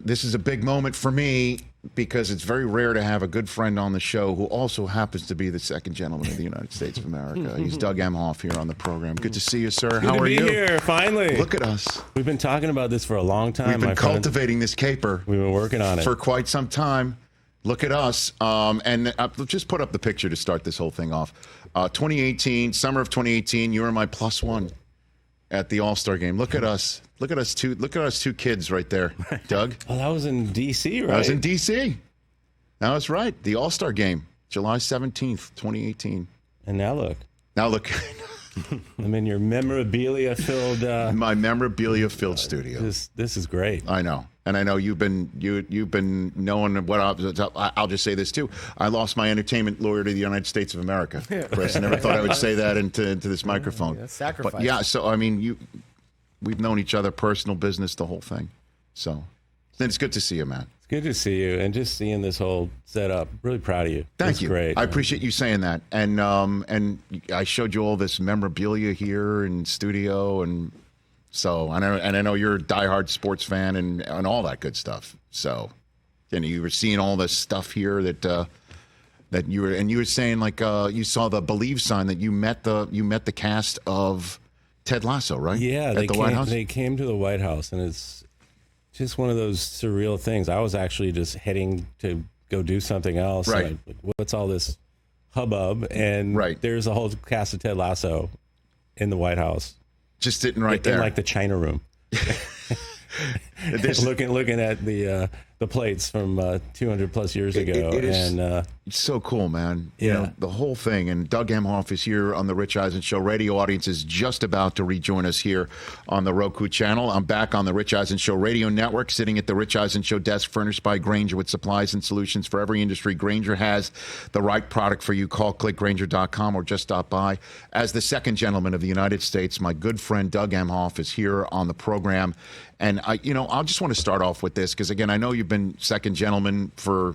this is a big moment for me because it's very rare to have a good friend on the show who also happens to be the second gentleman of the United States of America. He's Doug Emhoff here on the program. Good to see you, sir. How are you? Good to be here, finally. Look at us. We've been talking about this for a long time. We've been cultivating this caper. We've been working on it for quite some time. Look at us. And just put up the picture to start this whole thing off. 2018, summer of 2018, you were my +1 at the All-Star game. Look at us. Look at us two kids right there, Doug. Well, that was in D.C., right? I was in D.C. That was right. The All-Star game, July 17th, 2018. And now look. I'm in your memorabilia-filled... my memorabilia-filled studio. This is great. I know. And I know you've been knowing what I'll just say this too. I lost my entertainment lawyer to the United States of America, Chris. I never thought I would say that into this microphone. That's sacrifice. But yeah, so I mean, we've known each other, personal, business, the whole thing. So it's good to see you, man. It's good to see you, and just seeing this whole setup. Really proud of you. Thank you. Great. I appreciate you saying that. And I showed you all this memorabilia here in studio, and so I know you're a diehard sports fan and all that good stuff. So, and you were seeing all this stuff here that you were saying like you saw the Believe sign that you met the cast of Ted Lasso, right? Yeah, at the White House. They came to the White House, and it's just one of those surreal things. I was actually just heading to go do something else. Right. Like, what's all this hubbub? And there's a whole cast of Ted Lasso in the White House. Just sitting right there. In like the China room. looking at the plates from 200 plus years ago. It's so cool, man. Yeah. You know, the whole thing. And Doug Emhoff is here on the Rich Eisen Show. Radio audience is just about to rejoin us here on the Roku channel. I'm back on the Rich Eisen Show radio network, sitting at the Rich Eisen Show desk, furnished by Grainger with supplies and solutions for every industry. Grainger has the right product for you. Call clickgrainger.com or just stop by. As the second gentleman of the United States, my good friend Doug Emhoff is here on the program. And I just want to start off with this because, again, I know you've been second gentleman for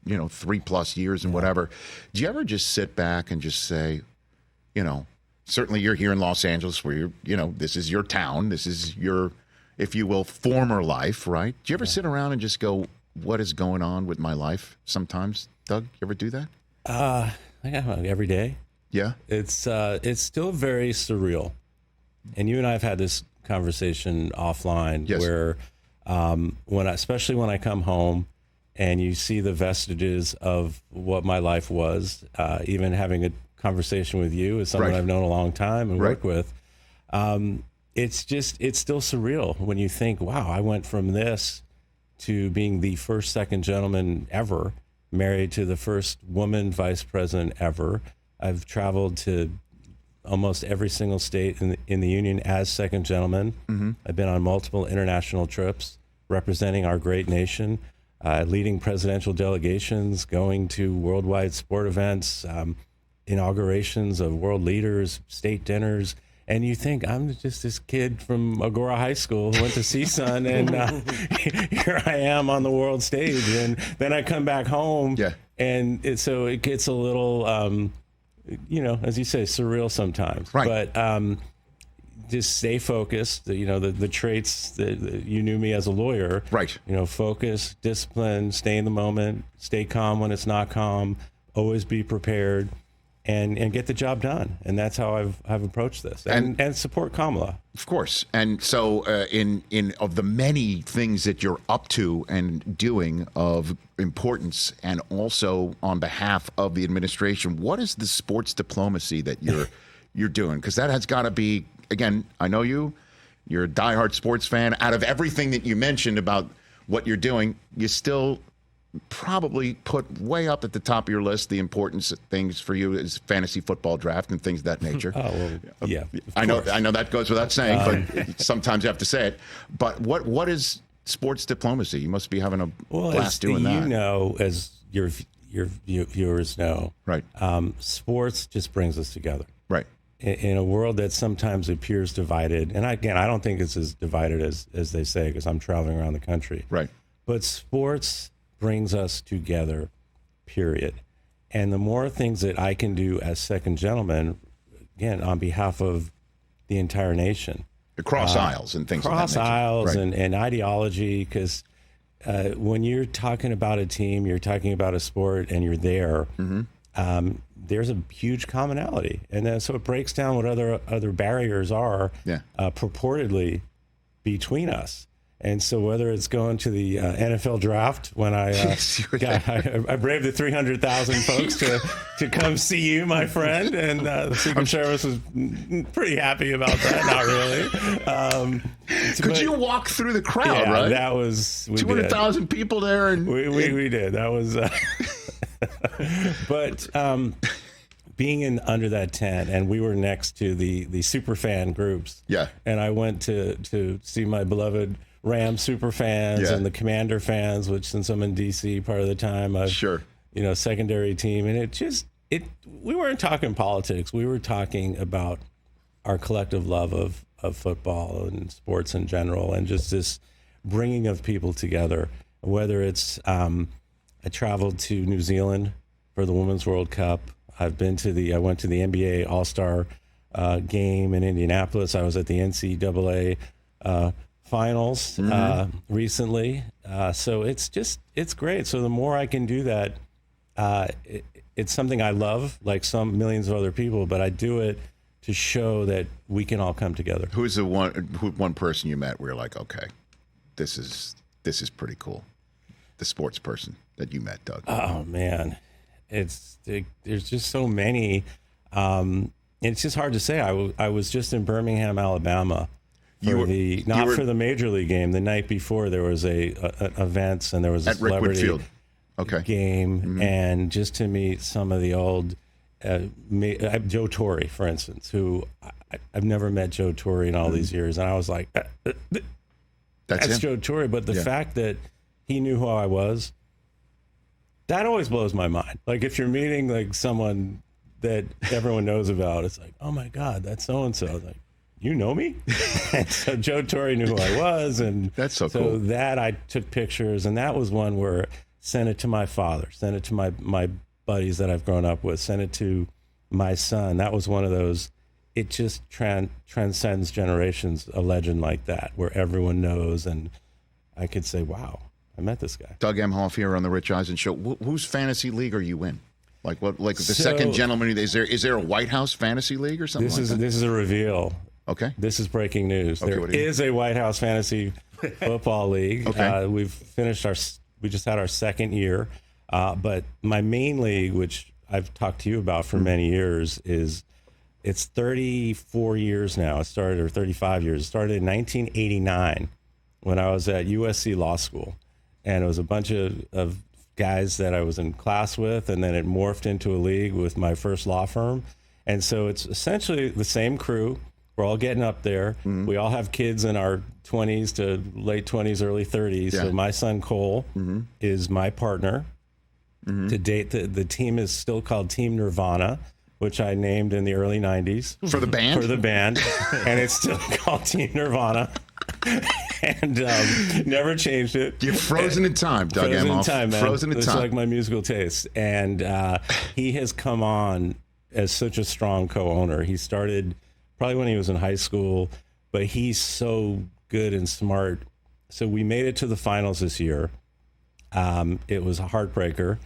3+ years and whatever. Do you ever just sit back and just say, certainly you're here in Los Angeles where this is your town, this is your, if you will, former life, right? Do you ever sit around and just go, what is going on with my life sometimes? Doug, you ever do that? Every day. Yeah. It's still very surreal. And you and I have had this conversation offline where especially when I come home and you see the vestiges of what my life was, even having a conversation with you as someone I've known a long time and worked with, it's still surreal when you think, wow, I went from this to being the first second gentleman ever, married to the first woman vice president ever. I've traveled to almost every single state in the union as second gentleman. Mm-hmm. I've been on multiple international trips representing our great nation, leading presidential delegations, going to worldwide sport events, inaugurations of world leaders, state dinners. And you think, I'm just this kid from Agora High School who went to CSUN, and here I am on the world stage. And then I come back home, and so it gets a little, as you say, surreal sometimes. Right. But just stay focused. The traits that you knew me as a lawyer. Right. Focus, discipline, stay in the moment, stay calm when it's not calm, always be prepared. And get the job done, and that's how I've approached this, and support Kamala, of course. And so, in of the many things that you're up to and doing of importance, and also on behalf of the administration, what is the sports diplomacy that you're doing? Because that has got to be, again, I know you're a diehard sports fan. Out of everything that you mentioned about what you're doing, you still probably put way up at the top of your list the importance of things for you is fantasy football draft and things of that nature. Oh, well, yeah. I know that goes without saying, but sometimes you have to say it. But what is sports diplomacy? You must be having a blast doing that. As your viewers know, right? Sports just brings us together, right? In a world that sometimes appears divided, and again, I don't think it's as divided as they say because I'm traveling around the country, right? But sports brings us together, period. And the more things that I can do as second gentleman, again, on behalf of the entire nation. Across aisles and things like that. Across aisles and ideology, because when you're talking about a team, you're talking about a sport, and you're there, there's a huge commonality. And then so it breaks down what other barriers are purportedly between us. And so whether it's going to the NFL draft when I braved the 300,000 folks to come see you, my friend, and the Secret Service was pretty happy about that. Not really. Could you walk through the crowd? Yeah, right? That was 200,000 people there, and we did. That was. But being under that tent, and we were next to the super fan groups. Yeah. And I went to see my beloved Rams super fans and the Commander fans, which since I'm in DC part of the time, secondary team. And we weren't talking politics. We were talking about our collective love of football and sports in general, and just this bringing of people together, whether it's, I traveled to New Zealand for the Women's World Cup. I went to the NBA All-Star game in Indianapolis. I was at the NCAA finals recently. So it's great. So the more I can do that, it's something I love, like some millions of other people, but I do it to show that we can all come together. Who's the one person you met where you're like, okay, this is pretty cool? The sports person that you met, Doug. Oh man, there's just so many. It's just hard to say. I was just in Birmingham, Alabama. For the major league game. The night before there was events, and there was a celebrity game, and just to meet some of the old Joe Torre, for instance, who I've never met Joe Torre in all these years, and I was like, that's Joe Torre. But the fact that he knew who I was, that always blows my mind. Like if you're meeting like someone that everyone knows about, it's like, oh my God, that's so and so. Like, you know me? And so Joe Torre knew who I was, and that's so cool. So that I took pictures, and that was one where sent it to my father, sent it to my buddies that I've grown up with, sent it to my son. That was one of those. It just transcends generations. A legend like that, where everyone knows, and I could say, "Wow, I met this guy." Doug Emhoff here on the Rich Eisen Show. Whose fantasy league are you in? Like what? Like the second gentleman? Is there a White House fantasy league or something? This is a reveal. Okay. This is breaking news. Okay, there is a White House Fantasy Football League. Okay. We just had our second year. But my main league, which I've talked to you about for many years, it's 34 years now. It started, or 35 years. It started in 1989 when I was at USC Law School. And it was a bunch of guys that I was in class with, and then it morphed into a league with my first law firm. And so it's essentially the same crew. We're all getting up there. We all have kids in our 20s to late 20s, early 30s. Yeah. So my son Cole is my partner. To date, the team is still called Team Nirvana, which I named in the early 90s. For the band? For the band. And it's still called Team Nirvana. And never changed it. You're frozen in time, Doug Emhoff. Frozen in time, man. Frozen in time. It's like my musical taste. And he has come on as such a strong co-owner. He started probably when he was in high school, but he's so good and smart. So we made it to the finals this year. It was a heartbreaker.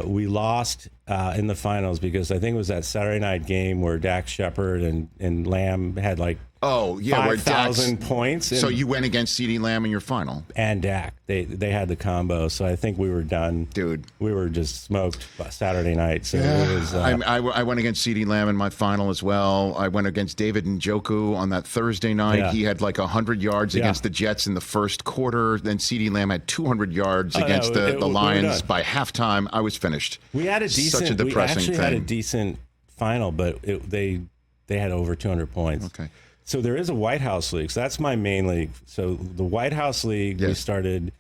We lost in the finals because I think it was that Saturday night game where Dak Shepard and Lamb had like 5,000 points. So you went against CeeDee Lamb in your final. And Dak. They had the combo. So I think we were done. Dude. We were just smoked Saturday night. So yeah. it was, I went against CeeDee Lamb in my final as well. I went against David Njoku on that Thursday night. Yeah. He had like 100 yards against the Jets in the first quarter. Then CeeDee Lamb had 200 yards against the Lions by halftime. I was finished. We had such a depressing thing. We had a decent final, but they had over 200 points. Okay. So there is a White House League. So that's my main league. So the White House League, we started,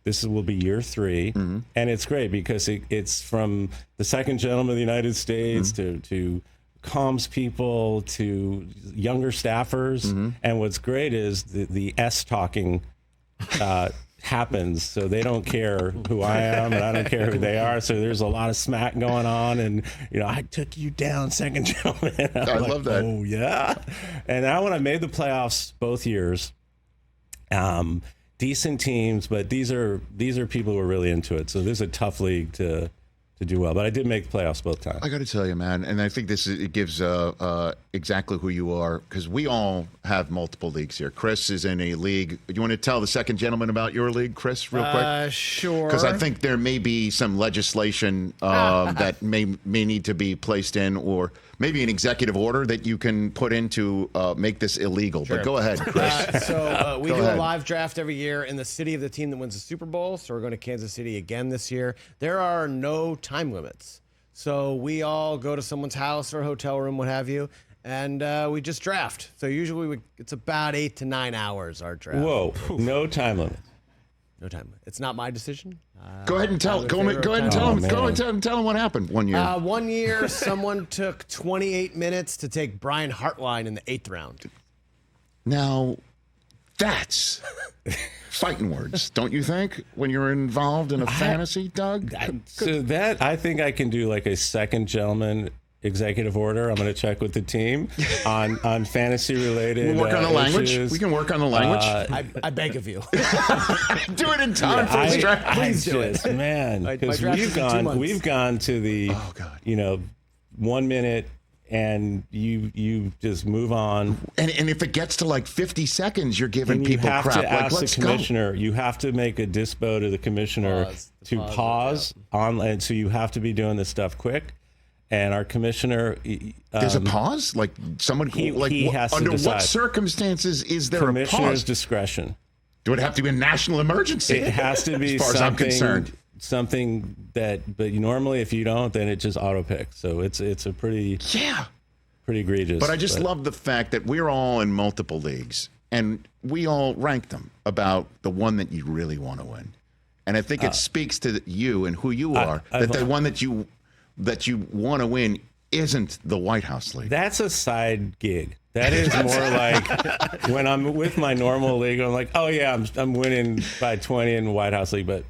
will be year 3. And it's great because it's from the second gentleman of the United States to comms people to younger staffers. And what's great is the S talking happens, so they don't care who I am and I don't care who they are, so there's a lot of smack going on, and I took you down, second gentleman. I love that. Oh yeah. And now when I made the playoffs both years, decent teams, but these are people who are really into it. So this is a tough league to do well. But I did make the playoffs both times. I got to tell you, man, and I think it gives exactly who you are, because we all have multiple leagues here. Chris is in a league. Do you want to tell the second gentleman about your league, Chris, real quick? Sure. Because I think there may be some legislation that may need to be placed in, or maybe an executive order that you can put in to make this illegal. Sure. But go ahead, Chris. We do a live draft every year in the city of the team that wins the Super Bowl. So we're going to Kansas City again this year. There are no time limits. So we all go to someone's house or hotel room, what have you, and we just draft. So usually it's about 8 to 9 hours, our draft. Whoa, no time limit. No time limit. It's not my decision. Go ahead and tell. Go ahead and tell him. Go ahead and tell him what happened one year. One year, someone took 28 minutes to take Brian Hartline in the 8th round. Now, that's fighting words, don't you think? When you're involved in a fantasy, Doug. So that I think I can do like a second gentleman executive order. I'm going to check with the team on fantasy related. We'll work on the language. Issues. We can work on the language. I beg of you. Do it in time for the draft. Please do it, man. Because we've gone to the 1 minute. And you just move on. And if it gets to like 50 seconds, you're giving people crap. You have to ask the commissioner. You have to make a dispo to the commissioner to pause on, and so you have to be doing this stuff quick. And our commissioner, there's a pause. Like someone he has under to decide. what circumstances is there a pause? Commissioner's discretion. Do it have to be a national emergency? It has to be as far as I'm concerned. Something that, but normally if you don't, then it just auto picks. So it's a pretty egregious. But I just love the fact that we're all in multiple leagues and we all rank them about the one that you really want to win. And I think it speaks to you and who you are, that the one that you want to win isn't the White House League. That's a side gig. That is more like when I'm with my normal league, I'm like, oh yeah, I'm winning by 20 in the White House League, but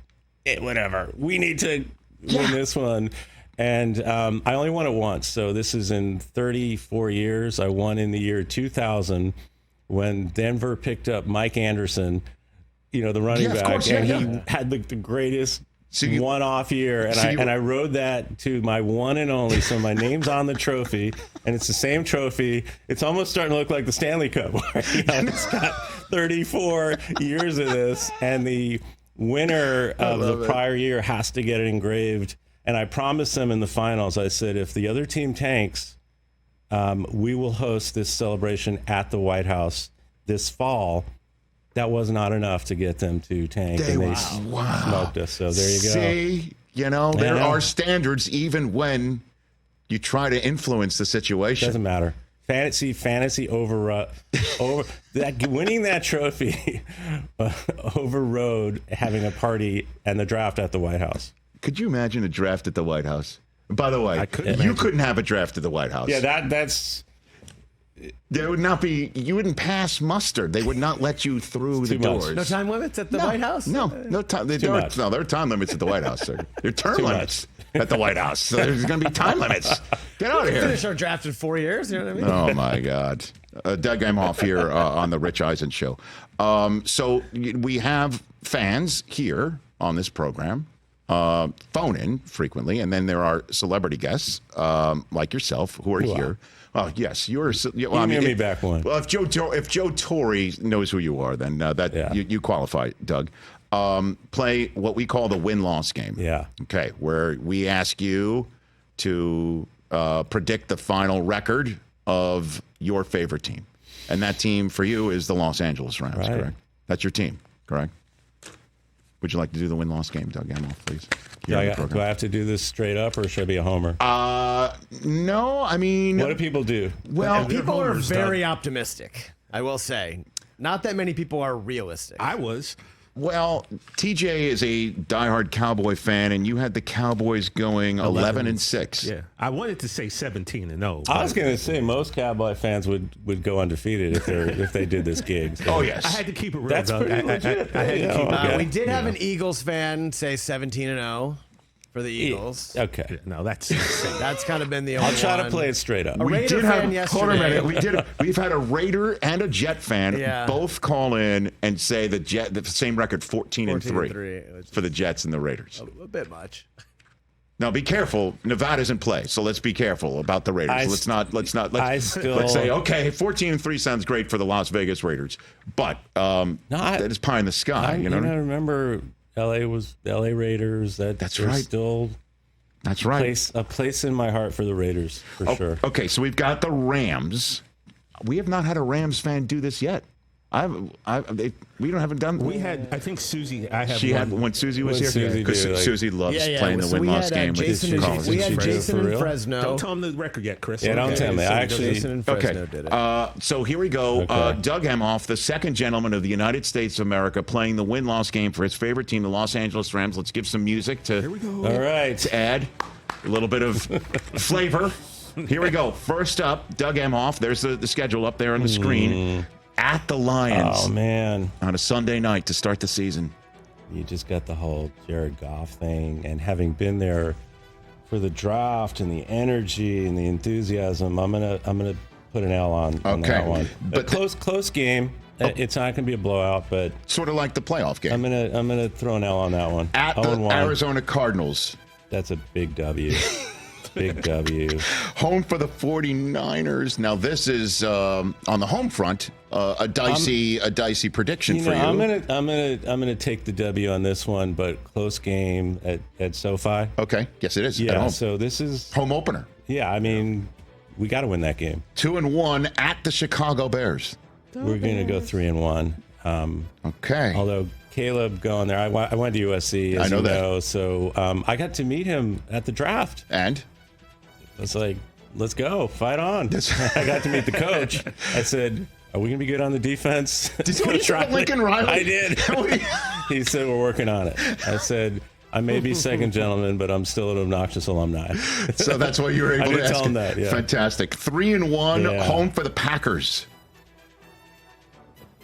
whatever. We need to win this one. And I only won it once. So this is in 34 years. I won in the year 2000 when Denver picked up Mike Anderson, the running back. He had the greatest one-off year. And I rode that to my one and only. So my name's on the trophy. And it's the same trophy. It's almost starting to look like the Stanley Cup. It's got 34 years of this. And the winner of the prior year has to get it engraved. And I promised them in the finals, I said, if the other team tanks, we will host this celebration at the White House this fall. That was not enough to get them to tank. And they smoked us. So there you go. See, there are standards even when you try to influence the situation. Doesn't matter. Fantasy winning that trophy overrode having a party and the draft at the White House. Could you imagine a draft at the White House? By the way, you couldn't have a draft at the White House. Yeah, that's. There would not be. You wouldn't pass muster. They would not let you through the doors. No time limits at the White House. No time. There are time limits at the White House, sir. There are term limits at the White House. So there's going to be time limits. Get out of here. Finish our draft in 4 years. You know what I Oh mean? my God. Doug Emhoff here on the Rich Eisen Show. So we have fans here on this program. Phone in frequently, and then there are celebrity guests like yourself who are here. Oh yes, you're. Me back one. Well, if Joe Torre knows who you are, then you qualify, Doug. Play what we call the win-loss game. Yeah. Okay, where we ask you to predict the final record of your favorite team, and that team for you is the Los Angeles Rams. Right. Correct? That's your team, correct? Would you like to do the win-loss game, Doug Emhoff, please? Do I have to do this straight up, or should I be a homer? No, I mean... What do people do? Well, people are very optimistic, I will say. Not that many people are realistic. I was. Well, TJ is a diehard Cowboy fan, and you had the Cowboys going 11-6. Yeah, I wanted to say 17-0. I was going to say most Cowboy fans would go undefeated if they did this gig. So. Oh yes, I had to keep it real. That's Doug. pretty legit. I had to keep it. We did have an Eagles fan say 17-0. for the Eagles. Okay. No, that's insane. That's kind of been the only I'll try one. to play it straight up. A Raider fan yesterday. Hold on a minute. We've had a Raider and a Jet fan both call in and say the same record, 14-3 for the Jets and the Raiders. A bit much. Now be careful. Nevada's in play, so let's be careful about the Raiders. Let's say, okay, 14-3 sounds great for the Las Vegas Raiders, but that is pie in the sky. You know, remember LA was the LA Raiders. That's right. Still, that's right. A place in my heart for the Raiders for sure. Okay, so we've got the Rams. We have not had a Rams fan do this yet. We haven't done. We had, I think Susie. She had when Susie was here because Susie loves playing the win-loss game with Collins. We had Jason in Fresno. Don't tell him the record yet, Chris. Yeah, don't tell me. Jason in Fresno did it. So here we go. Doug Emhoff, the second gentleman of the United States of America, playing the win-loss game for his favorite team, the Los Angeles Rams. Let's give some music to. Here we go. All right. To add a little bit of flavor. Here we go. First up, Doug Emhoff. There's the schedule up there on the screen. At the Lions. Oh, man. On a Sunday night to start the season. You just got the whole Jared Goff thing. And having been there for the draft and the energy and the enthusiasm, I'm gonna put an L on that one. But close game. It's not going to be a blowout, but sort of like the playoff game. I'm gonna throw an L on that one. At the Arizona Cardinals. That's a big W. Big W. Home for the 49ers. Now this is on the home front a dicey prediction for you. I'm gonna take the W on this one, but close game at SoFi. Okay. Yes, it is. Yeah. So this is home opener. Yeah. I mean, we got to win that game. 2-1 at the Chicago Bears. We're gonna go 3-1. Okay. Although Caleb going there, I went to USC. As I know that. So I got to meet him at the draft. And it's like, let's go, fight on. I got to meet the coach. I said, are we going to be good on the defense? Did you try Lincoln Riley? I did. He said, we're working on it. I said, I may be second gentleman, but I'm still an obnoxious alumni. So that's what you were able to ask. Tell him that, yeah. Fantastic. 3-1, home for the Packers.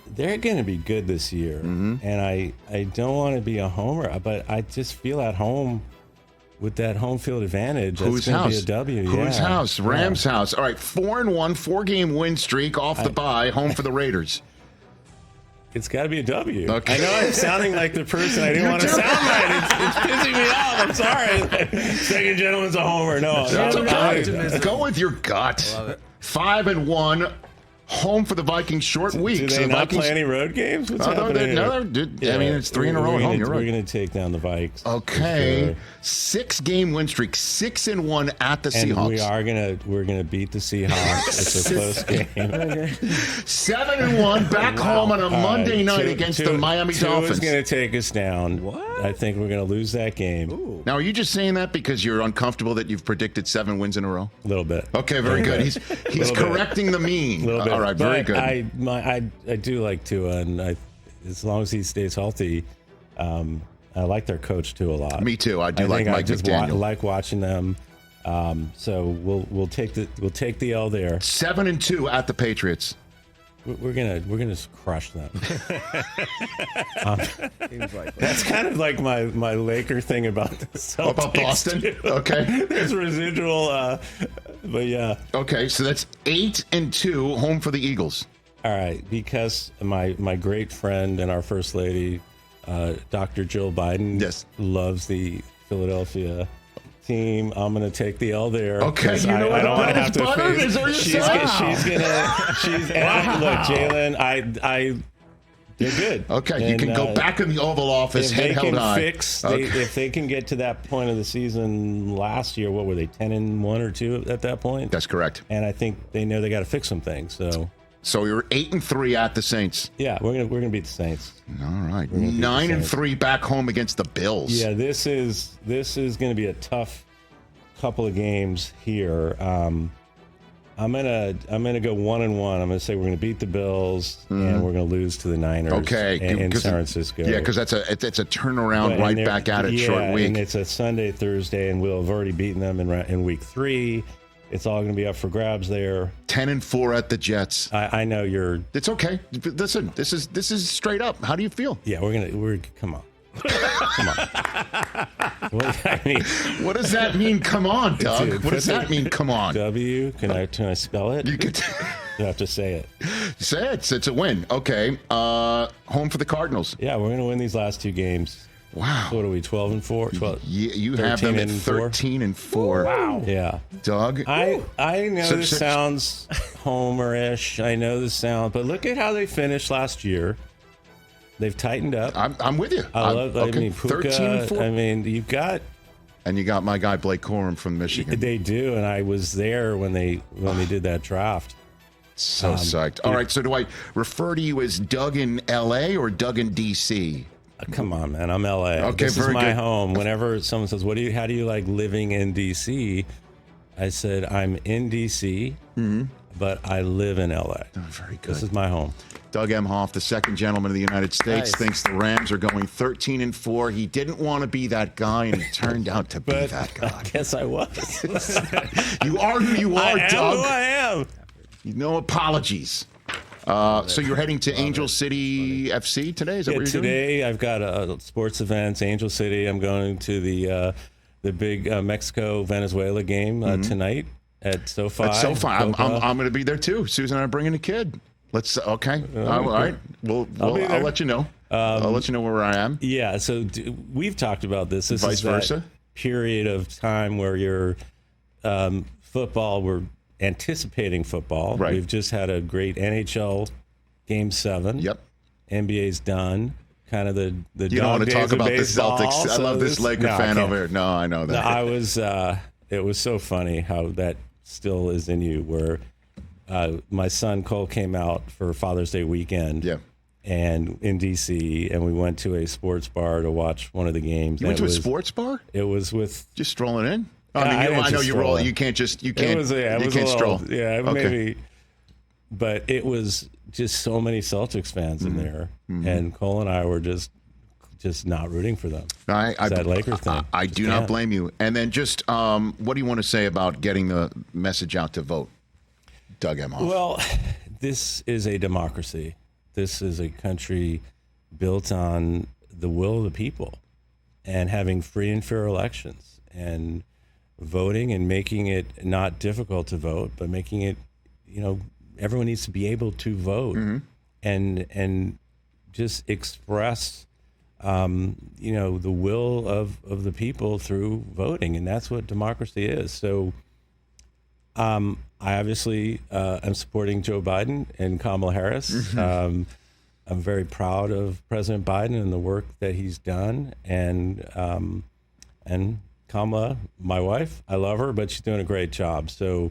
They're going to be good this year. And I don't want to be a homer, but I just feel at home with that home field advantage. That's going to be a W. Whose house? Rams' house. All right, 4-1, 4-game win streak off the bye, home for the Raiders. It's got to be a W. Okay. I know I'm sounding like the person I didn't want to sound right. It's pissing me off. I'm sorry. Second gentleman's a homer. No. That's okay. Go with your gut. Love it. 5-1. Home for the Vikings, short week. Do they not play any road games? What's happening here? I mean, it's 3 in a row at home. You're right. We're going to take down the Vikes. Okay. 6-game win streak, 6-1 at the Seahawks. And we're gonna beat the Seahawks. It's a close game. 7-1 back home on a Monday night against the Miami Dolphins. Is going to take us down. What? I think we're going to lose that game. Ooh. Now, are you just saying that because you're uncomfortable that you've predicted 7 wins in a row? A little bit. Okay, very good. He's correcting the mean. A little bit. All right, very good. I do like Tua, and as long as he stays healthy, I like their coach too a lot. Me too. I do like Mike McDaniel. I like watching them. So we'll take the L there. 7-2 at the Patriots. We're gonna crush them. That's kind of like my Laker thing about the Celtics. About Boston. Too. Okay. There's residual, but yeah. Okay, so that's 8-2 home for the Eagles. All right, because my great friend and our First Lady, Dr. Jill Biden, loves the Philadelphia team. I'm going to take the L there. Okay, you know what? I don't want to have to face. Look, Jalen, they're good. Okay, you can go back in the Oval Office, head held high. If they can get to that point of the season last year, what were they, 10-1 or 2 at that point? That's correct. And I think they know they got to fix some things. So you're 8-3 at the Saints. Yeah, we're gonna beat the Saints. All right, 9-3 back home against the Bills. Yeah, this is going to be a tough couple of games here. I'm gonna go 1-1. I'm gonna say we're gonna beat the Bills and we're gonna lose to the Niners. Okay, in San Francisco. Yeah, because it's a turnaround right back at it. Short week, and it's a Sunday, Thursday, and we'll have already beaten them in week 3. It's all going to be up for grabs there. 10-4 at the Jets. I know you're. It's okay. Listen, this is straight up. How do you feel? Yeah, we're come on. Come on. Well, I mean, What does that mean? Come on, Doug. Dude, What does that mean? Come on. W. Can I spell it? You could You have to say it. say it. It's a win. Okay. Home for the Cardinals. Yeah, we're going to win these last 2 games. Wow. So what are we, 12-4? 12. You have them at 13-4. Wow. Yeah. Doug. I know this sounds Homer-ish. I know this sounds, but look at how they finished last year. They've tightened up. I'm with you. I mean, Puka. 13-4. I mean, you've got. And you got my guy Blake Corum from Michigan. They do, and I was there when they did that draft. So psyched. All right, so do I refer to you as Doug in L.A. or Doug in D.C.? Come on, man. I'm L.A. Okay, this very is my good. home. Whenever someone says, how do you like living in D.C.? I said, I'm in D.C., but I live in L.A. Oh, very good. This is my home. Doug Emhoff, the second gentleman of the United States, Nice. thinks the Rams are going 13-4. He didn't want to be that guy, and he turned out to be But that guy. I guess I was. You are who you I are, am Doug. who I am. No apologies. So you're heading to Angel City FC today? Is that Yeah, what you're doing? today I've got a sports events, Angel City. I'm going to the big Mexico-Venezuela game tonight at SoFi. That's so fun. Boca. I'm going to be there too. Susan and I are bringing a kid. Let's okay. All right. I'll be there. let you know. I'll let you know where I am. Yeah, so we've talked about this. This Vice is that versa? period of time where you're football. We're anticipating football. Right. We've just had a great NHL Game 7. Yep. NBA's done. Kind of the You don't want to dog talk days of about the baseball, Celtics. I so love this Laker no, I fan can't. over here. No, I know that. No, I was. It was so funny how that still is in you. Where my son Cole came out for Father's Day weekend. Yeah. And in DC, and we went to a sports bar to watch one of the games. You went to a sports bar? It was with. Just strolling in? Yeah, I didn't I know just you stroll roll. in. You can't just. You It can't. was, yeah, it you was can't a little, stroll. Yeah, Okay. maybe. But it was just so many Celtics fans in there, and Cole and I were just not rooting for them. That Lakers thing. I Just do not can't. blame you. And then just what do you want to say about getting the message out to vote, Doug Emhoff? Well, this is a democracy. This is a country built on the will of the people and having free and fair elections and voting and making it not difficult to vote, but making it, everyone needs to be able to vote and just express, the will of the people through voting. And that's what democracy is. So I obviously am supporting Joe Biden and Kamala Harris. I'm very proud of President Biden and the work that he's done. And Kamala, my wife, I love her, but she's doing a great job. So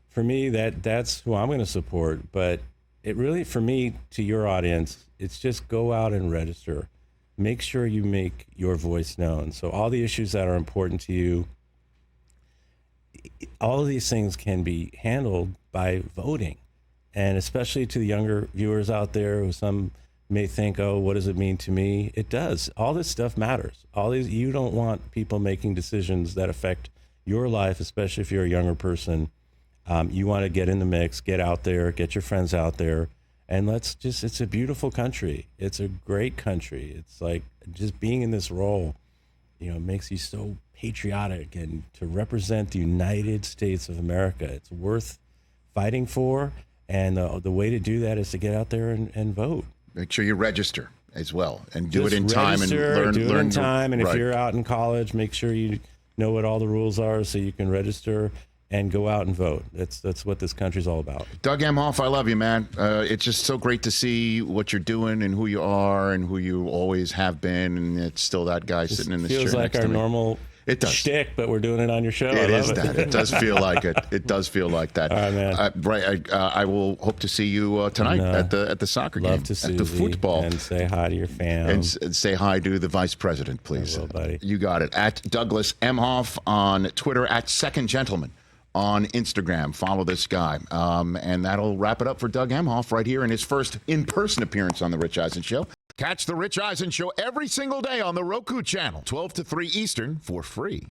for me, that's who I'm going to support. But it really, for me, to your audience, it's just go out and register. Make sure you make your voice known. So all the issues that are important to you, all of these things can be handled by voting. And especially to the younger viewers out there who some may think, oh, what does it mean to me? It does. All this stuff matters. You don't want people making decisions that affect your life, especially if you're a younger person. You want to get in the mix, get out there, get your friends out there. And it's a beautiful country. It's a great country. It's like just being in this role, makes you so patriotic, and to represent the United States of America. It's worth fighting for. And the way to do that is to get out there and vote. Make sure you register as well, and do Just it in time and register, learn. Do it in time, and right. if you're out in college, make sure you know what all the rules are so you can register and go out and vote. That's what this country's all about. Doug Emhoff, I love you, man. It's just so great to see what you're doing and who you are and who you always have been, and it's still that guy sitting in this chair Feels like next our to me. normal It does. shtick, but we're doing it on your show. I It love is it. that. It does feel like it. It does feel like that. All right, man. Right. I will hope to see you tonight And, at the soccer game, Love to see at the football, and say hi to your fans. and say hi to the vice president, please. I will, buddy. You got it. At Douglas Emhoff on Twitter, at Second Gentleman on Instagram. Follow this guy. And that'll wrap it up for Doug Emhoff right here in his first in-person appearance on The Rich Eisen Show. Catch The Rich Eisen Show every single day on the Roku channel, 12 to 3 Eastern, for free.